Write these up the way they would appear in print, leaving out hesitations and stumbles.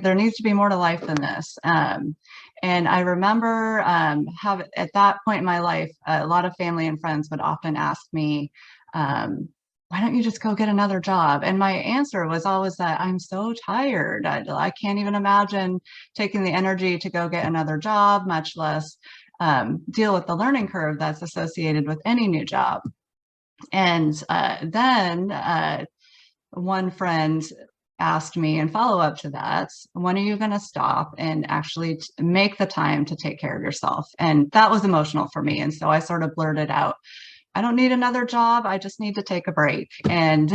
there needs to be more to life than this. And I remember at that point in my life, a lot of family and friends would often ask me, why don't you just go get another job? And my answer was always that I'm so tired. I can't even imagine taking the energy to go get another job, much less deal with the learning curve that's associated with any new job. And then one friend asked me in follow up to that, when are you going to stop and actually make the time to take care of yourself? And that was emotional for me. And so I sort of blurted out, I don't need another job. I just need to take a break. And,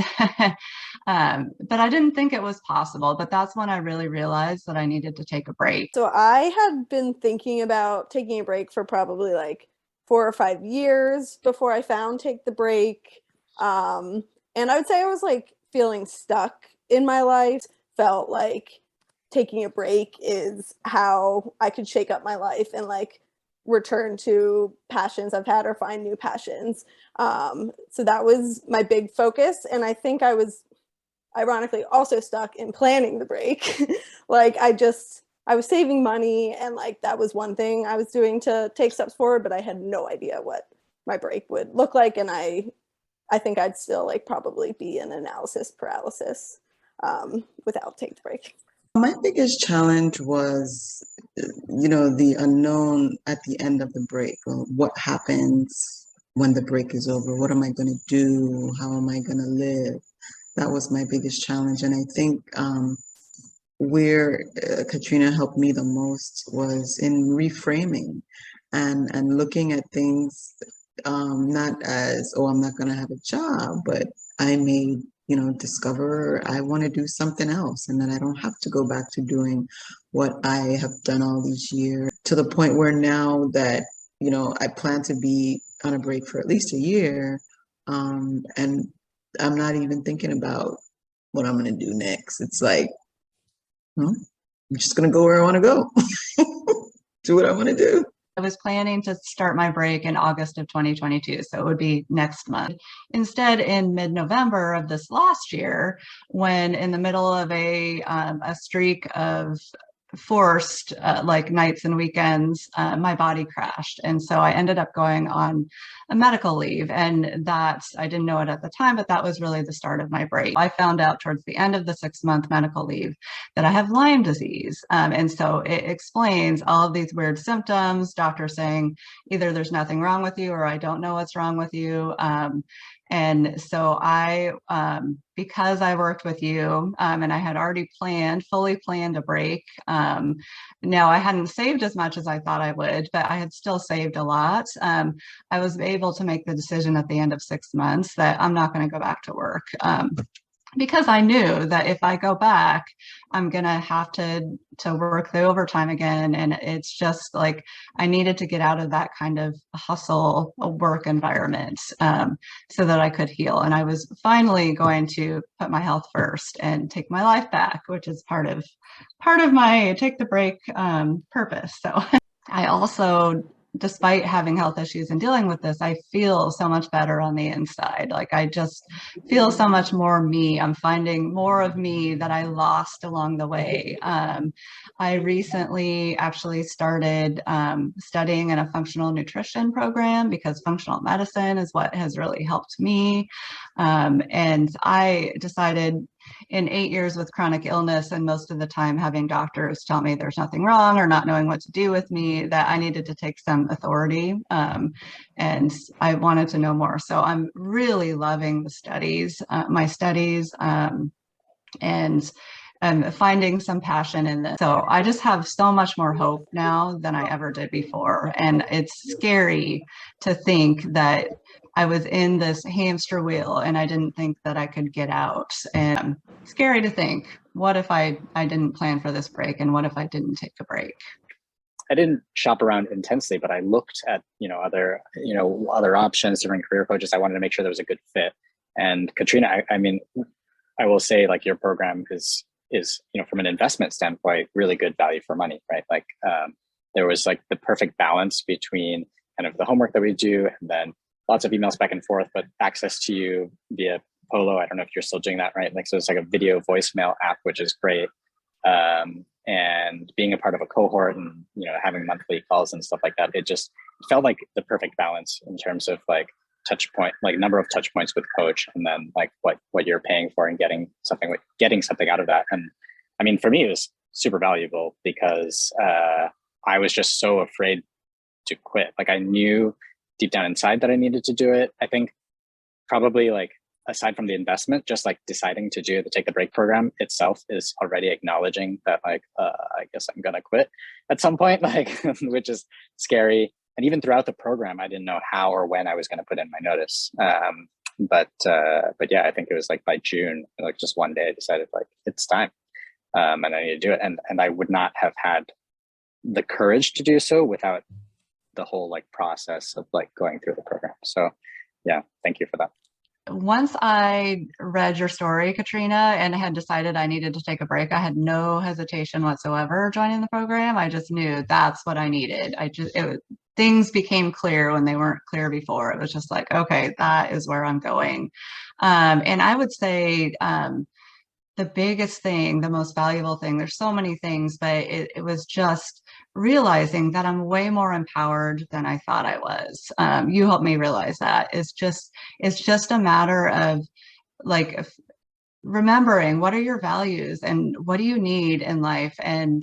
but I didn't think it was possible, but that's when I really realized that I needed to take a break. So I had been thinking about taking a break for probably like 4 or 5 years before I found Take the Break. And I would say I was like feeling stuck in my life, felt like taking a break is how I could shake up my life and like return to passions I've had or find new passions. So that was my big focus. And I think I was ironically also stuck in planning the break. Like I was saving money and like that was one thing I was doing to take steps forward, but I had no idea what my break would look like. And I think I'd still like probably be in analysis paralysis without Take the Break. My biggest challenge was, the unknown at the end of the break. Well, what happens when the break is over? What am I going to do? How am I going to live? That was my biggest challenge. And I think where Katrina helped me the most was in reframing and looking at things not as, oh, I'm not going to have a job, but I may discover I want to do something else, and then I don't have to go back to doing what I have done all these years, to the point where now that, I plan to be on a break for at least a year, and I'm not even thinking about what I'm going to do next. It's like, I'm just going to go where I want to go, do what I want to do. I was planning to start my break in August of 2022, so it would be next month. Instead, in mid-November of this last year, when in the middle of a streak of forced like nights and weekends, my body crashed. And so I ended up going on a medical leave, and that I didn't know it at the time, but that was really the start of my break. I found out towards the end of the 6-month medical leave that I have Lyme disease. And so it explains all of these weird symptoms, doctors saying either there's nothing wrong with you or I don't know what's wrong with you. And so I, because I worked with you and I had already fully planned a break. Now I hadn't saved as much as I thought I would, but I had still saved a lot. I was able to make the decision at the end of 6 months that I'm not going to go back to work. Because I knew that if I go back, I'm going to have to work the overtime again. And it's just like, I needed to get out of that kind of hustle work environment so that I could heal. And I was finally going to put my health first and take my life back, which is part of my Take the Break purpose. So I also, despite having health issues and dealing with this, I feel so much better on the inside. Like I just feel so much more me. I'm finding more of me that I lost along the way. I recently actually started studying in a functional nutrition program because functional medicine is what has really helped me. And I decided in 8 years with chronic illness and most of the time having doctors tell me there's nothing wrong or not knowing what to do with me, that I needed to take some authority and I wanted to know more. So I'm really loving the studies, my studies, and I'm finding some passion in this. So I just have so much more hope now than I ever did before. And it's scary to think that I was in this hamster wheel and I didn't think that I could get out. And scary to think, what if I didn't plan for this break, and what if I didn't take a break? I didn't shop around intensely, but I looked at, other options, different career coaches. I wanted to make sure there was a good fit. And Katrina, I will say, like, your program is, from an investment standpoint, really good value for money, right? Like there was like the perfect balance between kind of the homework that we do and then lots of emails back and forth, but access to you via Polo. I don't know if you're still doing that, right? Like, so it's like a video voicemail app, which is great. and being a part of a cohort and, you know, having monthly calls and stuff like that, it just felt like the perfect balance in terms of like touch point, like number of touch points with coach, and then like what you're paying for and getting something out of that. And I mean, for me, it was super valuable because I was just so afraid to quit. Like I knew deep down inside that I needed to do it. I think probably like aside from the investment, just like deciding to do the Take the Break program itself is already acknowledging that like, I guess I'm going to quit at some point, like, which is scary. And even throughout the program, I didn't know how or when I was going to put in my notice. But yeah, I think it was like by June, like just one day I decided like it's time, and I need to do it. And I would not have had the courage to do so without the whole like process of like going through the program. So yeah, thank you for that. Once I read your story, Katrina, and had decided I needed to take a break, I had no hesitation whatsoever joining the program. I just knew that's what I needed. Things became clear when they weren't clear before. It was just like, okay, that is where I'm going. And I would say the biggest thing, the most valuable thing, there's so many things, but it was just realizing that I'm way more empowered than I thought I was. You helped me realize that. It's just a matter of like remembering what are your values and what do you need in life, and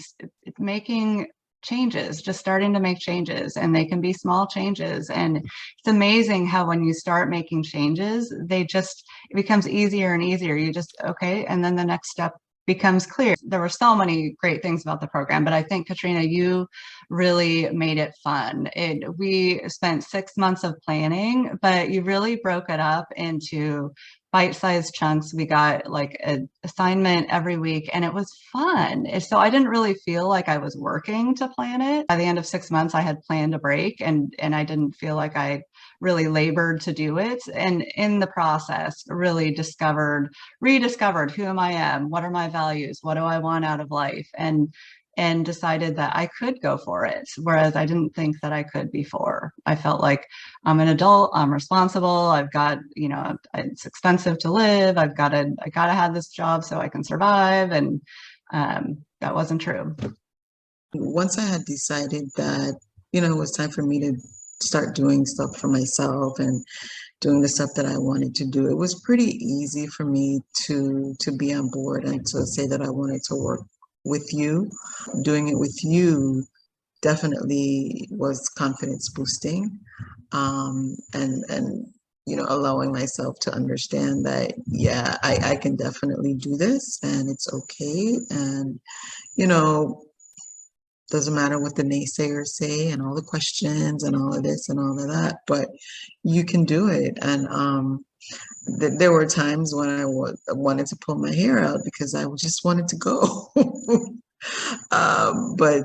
making changes, just starting to make changes, and they can be small changes. And it's amazing how when you start making changes, it becomes easier and easier. You just, okay, and then the next step becomes clear. There were so many great things about the program, but I think, Katrina, you really made it fun. We spent 6 months of planning, but you really broke it up into bite-sized chunks. We got like an assignment every week, and it was fun. So I didn't really feel like I was working to plan it. By the end of 6 months, I had planned a break, and I didn't feel like I really labored to do it. And in the process, really rediscovered who I am, what are my values, what do I want out of life, and decided that I could go for it. Whereas I didn't think that I could before. I felt like I'm an adult, I'm responsible, I've got, it's expensive to live, I gotta have this job so I can survive. And that wasn't true. Once I had decided that, it was time for me to start doing stuff for myself and doing the stuff that I wanted to do, it was pretty easy for me to be on board and to say that I wanted to work with you. Doing it with you definitely was confidence boosting, and allowing myself to understand that, yeah, I can definitely do this, and it's okay, and doesn't matter what the naysayers say and all the questions and all of this and all of that, but you can do it. And there were times when I wanted to pull my hair out because I just wanted to go. But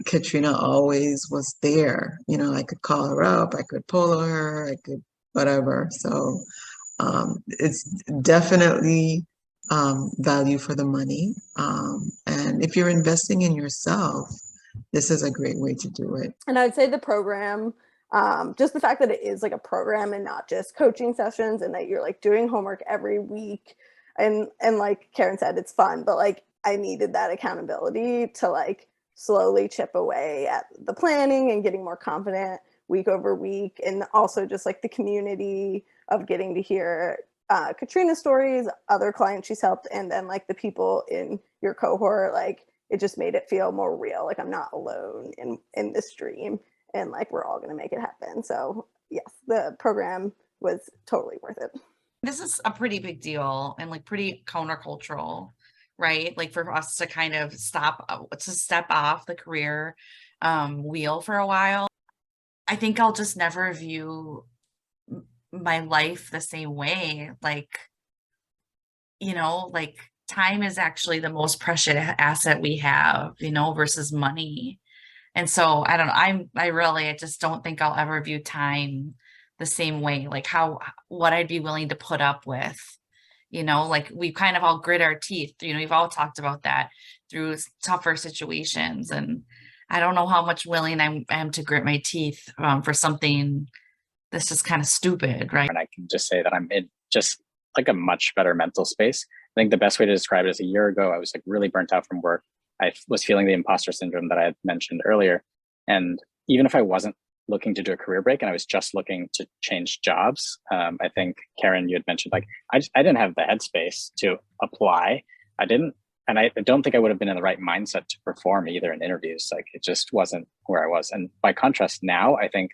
Katrina always was there. I could call her up, I could pull her, I could whatever. So it's definitely value for the money. And if you're investing in yourself, this is a great way to do it. And I'd say the program, just the fact that it is like a program and not just coaching sessions, and that you're like doing homework every week, and like Karen said, it's fun, but like I needed that accountability to like slowly chip away at the planning and getting more confident week over week. And also just like the community of getting to hear Katrina's stories, other clients she's helped, and then like the people in your cohort, like it just made it feel more real. Like I'm not alone in this dream, and like we're all going to make it happen. So yes, the program was totally worth it. This is a pretty big deal and like pretty countercultural, right? Like for us to kind of step off the career wheel for a while. I think I'll just never view my life the same way. Like, like time is actually the most precious asset we have, versus money. And so I don't know, I just don't think I'll ever view time the same way, like what I'd be willing to put up with, like we kind of all grit our teeth, we've all talked about that through tougher situations. And I don't know how much willing I am to grit my teeth for something that's just kind of stupid, right? And I can just say that I'm in just like a much better mental space. I think the best way to describe it is a year ago, I was like really burnt out from work. I was feeling the imposter syndrome that I had mentioned earlier. And even if I wasn't looking to do a career break and I was just looking to change jobs, I think, Karen, you had mentioned, like, I didn't have the headspace to apply. And I don't think I would have been in the right mindset to perform either in interviews. Like, it just wasn't where I was. And by contrast, now I think,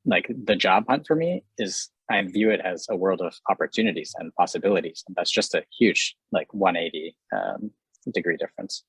like, the job hunt for me is, I view it as a world of opportunities and possibilities. And that's just a huge, like, 180 degree difference.